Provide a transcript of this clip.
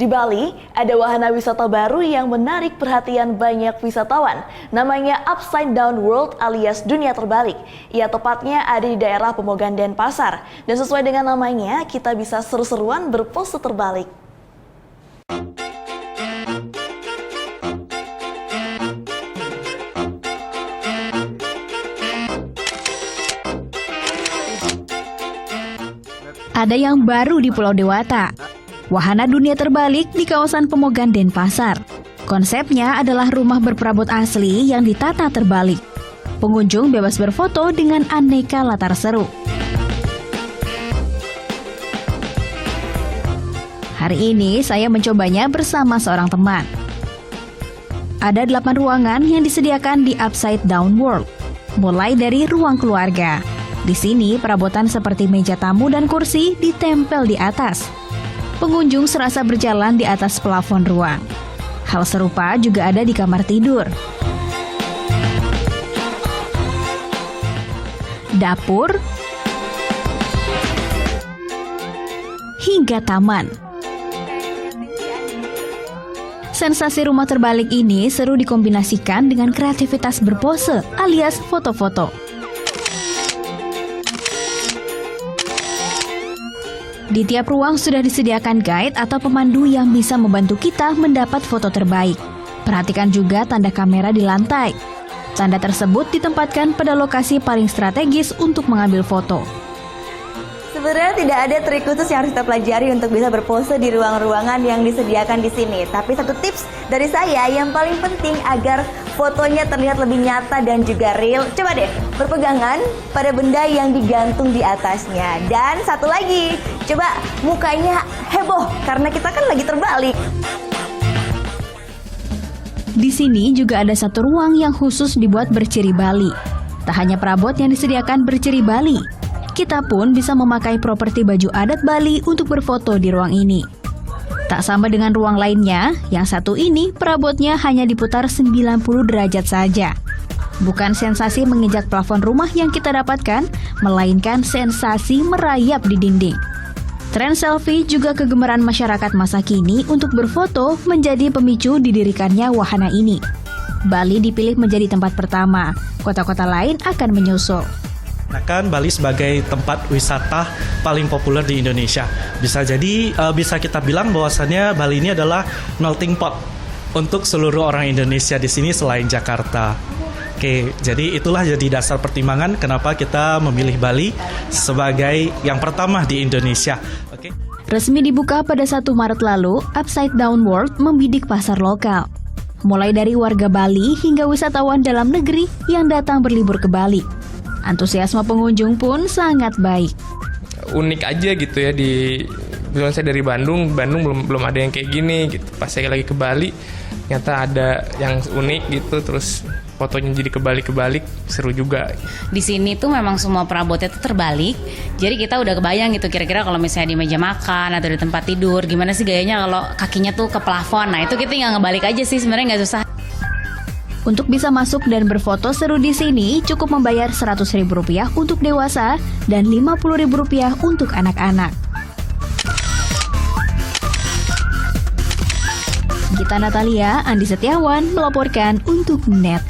Di Bali, ada wahana wisata baru yang menarik perhatian banyak wisatawan. Namanya Upside Down World alias dunia terbalik. Ia tepatnya ada di daerah Pemogan Denpasar. Dan sesuai dengan namanya, kita bisa seru-seruan berpose terbalik. Ada yang baru di Pulau Dewata. Wahana dunia terbalik di kawasan Pemogan Denpasar. Konsepnya adalah rumah berperabot asli yang ditata terbalik. Pengunjung bebas berfoto dengan aneka latar seru. Hari ini saya mencobanya bersama seorang teman. Ada 8 ruangan yang disediakan di Upside Down World. Mulai dari ruang keluarga. Di sini perabotan seperti meja tamu dan kursi ditempel di atas. Pengunjung serasa berjalan di atas plafon ruang. Hal serupa juga ada di kamar tidur, dapur, hingga taman. Sensasi rumah terbalik ini seru dikombinasikan dengan kreativitas berpose alias foto-foto. Di tiap ruang sudah disediakan guide atau pemandu yang bisa membantu kita mendapat foto terbaik. Perhatikan juga tanda kamera di lantai. Tanda tersebut ditempatkan pada lokasi paling strategis untuk mengambil foto. Sebenarnya tidak ada trik khusus yang harus kita pelajari untuk bisa berpose di ruang-ruangan yang disediakan di sini. Tapi satu tips dari saya yang paling penting agar fotonya terlihat lebih nyata dan juga real. Coba deh berpegangan pada benda yang digantung di atasnya. Dan satu lagi, coba mukanya heboh karena kita kan lagi terbalik. Di sini juga ada satu ruang yang khusus dibuat berciri Bali. Tak hanya perabot yang disediakan berciri Bali, kita pun bisa memakai properti baju adat Bali untuk berfoto di ruang ini. Tak sama dengan ruang lainnya, yang satu ini perabotnya hanya diputar 90 derajat saja. Bukan sensasi menginjak plafon rumah yang kita dapatkan, melainkan sensasi merayap di dinding. Tren selfie juga kegemaran masyarakat masa kini untuk berfoto menjadi pemicu didirikannya wahana ini. Bali dipilih menjadi tempat pertama, kota-kota lain akan menyusul. Bali sebagai tempat wisata paling populer di Indonesia. Bisa kita bilang bahwasannya Bali ini adalah melting pot untuk seluruh orang Indonesia di sini selain Jakarta. Oke, jadi itulah jadi dasar pertimbangan kenapa kita memilih Bali sebagai yang pertama di Indonesia. Oke. Resmi dibuka pada 1 Maret lalu, Upside Down World membidik pasar lokal. Mulai dari warga Bali hingga wisatawan dalam negeri yang datang berlibur ke Bali. Antusiasme pengunjung pun sangat baik. Unik aja gitu ya, misalnya saya dari Bandung belum ada yang kayak gini gitu. Pas saya lagi ke Bali, ternyata ada yang unik gitu, terus fotonya jadi kebalik-kebalik, seru juga. Di sini tuh memang semua perabotnya tuh terbalik, jadi kita udah kebayang gitu kira-kira kalau misalnya di meja makan atau di tempat tidur, gimana sih gayanya kalau kakinya tuh ke plafon. Nah itu kita tinggal ngebalik aja sih, sebenarnya nggak susah. Untuk bisa masuk dan berfoto seru di sini, cukup membayar Rp100.000 untuk dewasa dan Rp50.000 untuk anak-anak. Gita Natalia, Andi Setiawan melaporkan untuk NET.